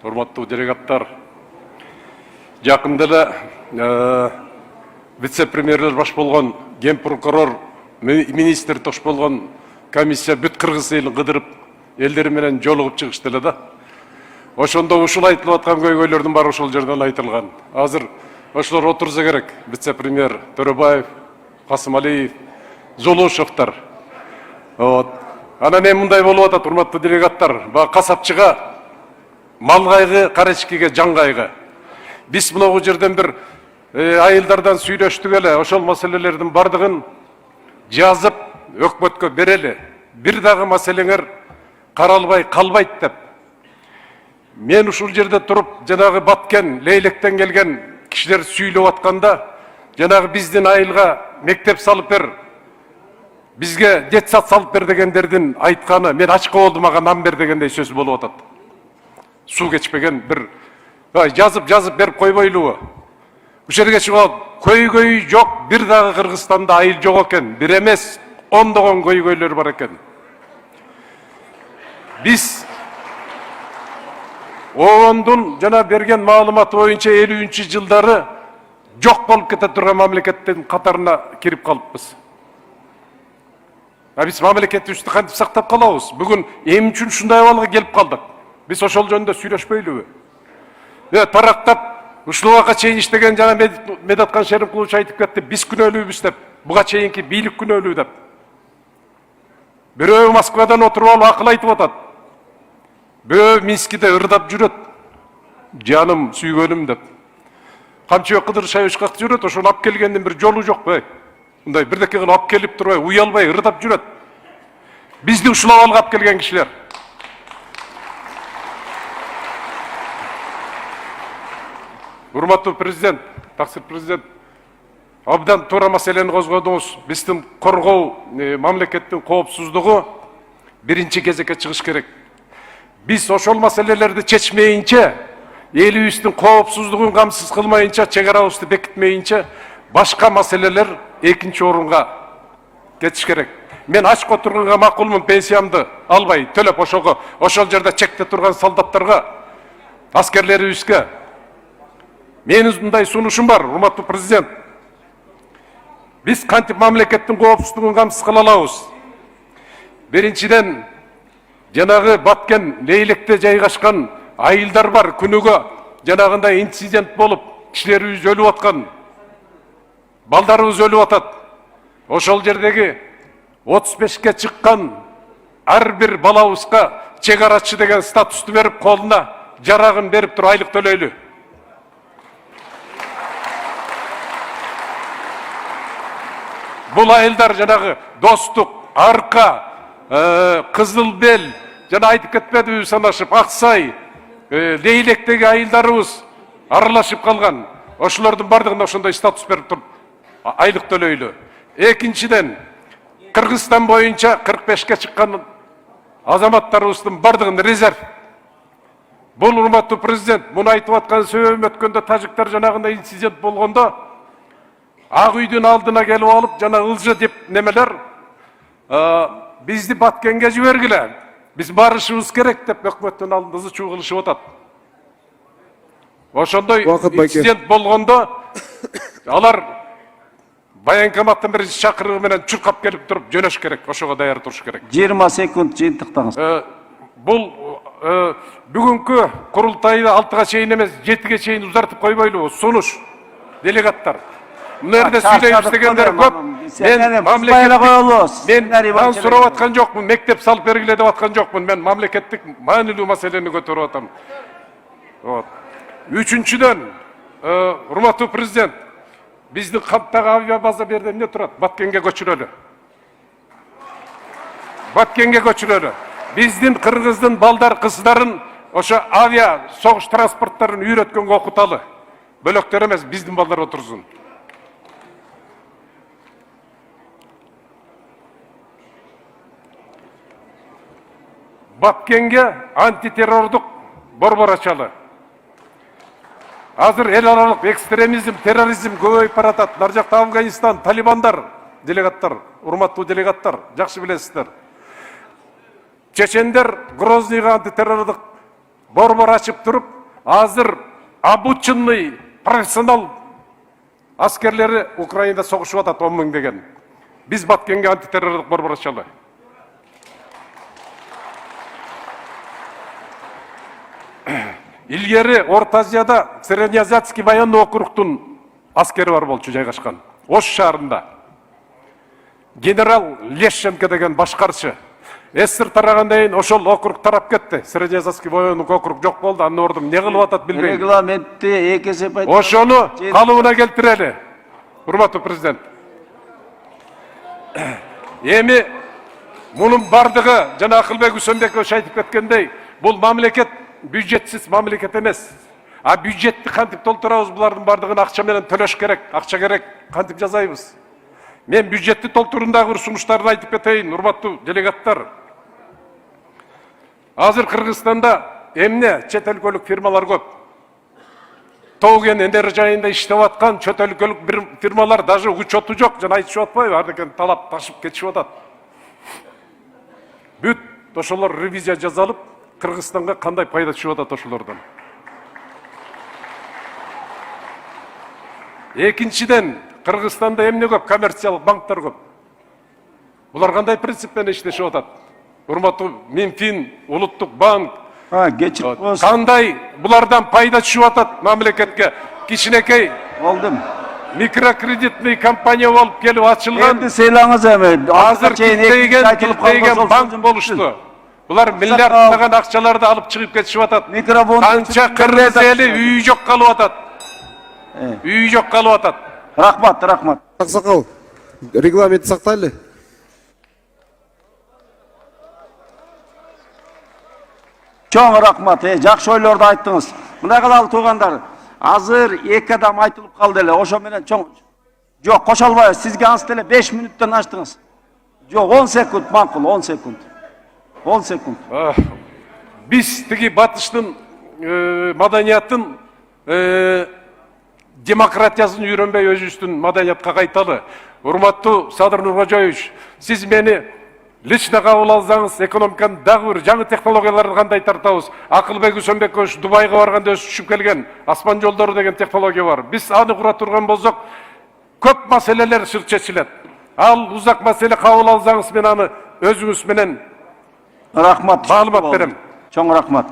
Урматтуу делегаттар, жакында эле вице-премьерлер баш болгон, ген прокурор, министр тош болгон комиссия бүт кыргыз элин кыдырып, элдери менен жолугуп чыгышты эле да. Ошондо ушул айтылып аткан көйгөйлөрдүн баары ошол жерден айтылган. Азыр ошолор отурса керек. Вице-премьер Төрөбаев, Касымалиев, Золушевтар. Анан эми мындай болуп атат, урматтуу делегаттар. Касапчыга мал кайгы, карачкиге жан кайгы. Биз мына жерден бир айылдардан сүйлөштүк эле, ошол маселелердин бардыгын жазып өкмөткө берели. Бир дагы маселеңер каралбай калбайт деп. Мен ушул жерде туруп, жанагы Баткен, Лейлектен келген кишилер сүйлөп атканда, жанагы биздин айылга мектеп салып бер, бизге детсад салып бер дегендердин айтканы, мен ачка болдум, мага нан бер дегендей сөз болуп атат. Суу кечпеген бир жазып берип койбойлубу? Ушул жерге чыгып, көйгөй жок, бир дагы Кыргызстанда айыл жок экен, бир эмес, ондогон көйгөйлөр бар экен. Биз ООНдун жана берген маалыматы боюнча 50-жылдары жок болуп кете турган мамлекеттин катарына кирип калыппыз. Биз мамлекетибизди кантип сактап калабыз? Бүгүн эмне үчүн ушундай абалга келип калдык? Биз ошол жөнүндө сүйлөшпөйлүбү? Тарактап, ушул убакка чейин иштеген жана Медаткан Шеримкулович айтып кетти, биз күнөөлүүбүз деп, буга чейинки бийлик күнөөлүү деп. Бирөө Москвадан отуруп алып акыл айтып атат. Бирөө Минскиде ырдап жүрөт. Жаным, сүйгөнүм деп. Камчыбек Кыдыршаевич как жүрөт, ошону алып келгендин бир жолу жокпу? Мындай бирдеке кылып алып келип турбай, уялбай ырдап жүрөт. Бизди ушул абалга алып келген кишилер. Урматтуу президент, таксир президент, абдан туура маселени козгодуңуз. Биздин коргоо мамлекеттин коопсуздугу биринчи кезекке чыгыш керек. Biz ошол маселелерди чечмейинче, элибиздин коопсуздугун камсыз кылмайынча, чегарабызды бекитмейинче, башка маселелер экинчи орунга кетиш керек. Мен ачка отурганга макулмун, пенсиямды албай төлөп ошол жерде чекте турган солдаттарга, аскерлерибизге. Менин мындай сунушум бар, урматтуу президент. Биз кантип мамлекеттин коопсуздугун камсыз кыла алабыз? Биринчиден, жанагы Баткен, Лейлекте жайгашкан айылдар бар, күнүгө жанагындай инцидент болуп, кишилерибиз өлүп аткан, балдарыбыз өлүп атат. Ошол жердеги 35ке чыккан ар бир балабызга чегарачы деген статусту берип, колуна жарагын берип туруп айлык төлөйлү. Бул айылдар жанагы Достук, Арка, Кызыл Бел, жана айтып кетпедиби санашып, Аксай, Лейлектеги айылдарыбыз аралашып калган. Ошолордун бардыгына ошондой статус берип туруп айлык төлөйлү. Экинчиден, Кыргызстан боюнча 45ке чыккан азаматтарыбыздын бардыгын резерв. Бул урматтуу президент, муну айтып аткан сөзүм өткөндө тажиктер жанагындай инцидент болгондо Ак үйдүн алдына келип алып, жана ылжы деп немелер бизди Баткенге жибергиле. Биз барышыбыз керек деп өкмөттүн алдында ызы чуу кылышып атат. Ошондой инцидент болгондо алар военкоматтан бир чакырыгы менен чуркап келип туруп жөнөш керек, ошого даяр туруш керек. 20 секунд жыйынтыктаңыз. Бул бүгүнкү курултайды 6га чейин эмес, 7ге чейин узартып койбойлубу? Сунуш, делегаттар. Мынерде сүйлөйбүз дегендер көп. Мен мамлекеттик сурап аткан жокмун, мектеп салып бергиле деп аткан жокмун. Мен мамлекеттик маанилүү маселени көтөрүп атам. Үчүнчүдөн, урматтуу президент, биздин каттагы авиабаза берде эмне турат? Баткенге көчүрөлү. Баткенге көчүрөлү. Биздин Кыргыздын балдар, кыздарын ошо авиа согуш транспорттарын үйрөткөнгө окуталы. Бөлөктөр эмес, биздин балдар отурсун. Баткенге антитеррордук борбор ачалы. Азыр эл аралык экстремизм, терроризм көбөйүп баратат. Нар жакта Афганистан, талибандар, делегаттар, урматтуу делегаттар, жакшы билесиздер. Чечендер Грозныйга антитеррордук борбор ачып туруп, азыр обученный профессионал аскерлери Украинада согушуп атат 10 000 деген. Биз Баткенге антитеррорлук борбор ачалы. Илгери Орта Азияда Среднеазиатский военный округтун аскери бар болчу жайгашкан. Ош шаарында. Генерал Лещенко деген башкарчы. СССР тарагандан кийин ошол округ тарап кетти. Среднеазиатский военный округ жок болду. Анын ордун эмне кылып атат билбейм. Регламентти эки эсе пайда. Ошону калыбына келтирели. Урматтуу президент. Эми мунун бардыгы жана Акылбек Үсөнбеков айтып кеткендей, бул мамлекет бюджетсиз мамлекет эмес. А бюджетти кантип толтурабыз, булардын бардыгын акча менен төлөш керек, акча керек, кантип жасайбыз? Мен бюджетти толтурундагы сунуштарды айтып кетейин, урматтуу делегаттар. Азыр Кыргызстанда эмне чет өлкөлүк фирмалар көп. Тоген Энер жайында иштеп аткан чет өлкөлүк фирмалар даже учету жок, жана айтышып атпайбы, ардекен талап ташып кетишип атат. Бүт ошолор ревизия жасалып, Кыргызстанга кандай пайда түшүп атат ошолордон. Экинчиден, Кыргызстанда эмне көп? Коммерциялык банктар көп. Булар кандай принцип менен иштешип атат? Урматтуу Минфин, Улуттук банк, Geçip болsun. кандай булардан пайда түшүп атат мамлекетке? Кичинекей Oldum. микрокредитный компания болуп келип ачылган. Endi seylаңыз эми. Азыр киттейген банк болушту. Булар миллиарддаган акчаларды алып чыгып кетишип атат. Микрофон Канча кыргыз эли үйү жок калып атат. Үйү жок калып атат. Рахмат, рахмат. Аксакал, регламент сактайлы. Чоң рахмат, жакшы ойлорду айттыңыз. Мындай кадалуу туугандар, азыр эки адам айтылып калды эле. Ошо менен чоң жок, кошо албайбыз. Сизге анс деле 5 мүнөттөн ачтыңыз. Жок, 10 секунд макул, 10 секунд. 10 секунд. Биз тиги батыштын маданиятын демократиясын үйрөнбөй өзүбүздүн маданиятка кайталы. Урматтуу Садыр Нуркожоевич, сиз мени лично кабыл алсаңыз, экономиканын дагы бир жаңы технологияларды кандай тартабыз? Акылбек Үсөнбекович Дубайга барганда өзү түшүп келген асман жолдору деген технология бар. Биз аны кура турган болсок, көп маселелер чечилет. Ал узак маселе кабыл алсаңыз, мен аны өзүңүз менен Рахмат. маалымат берем. Чоң рахмат.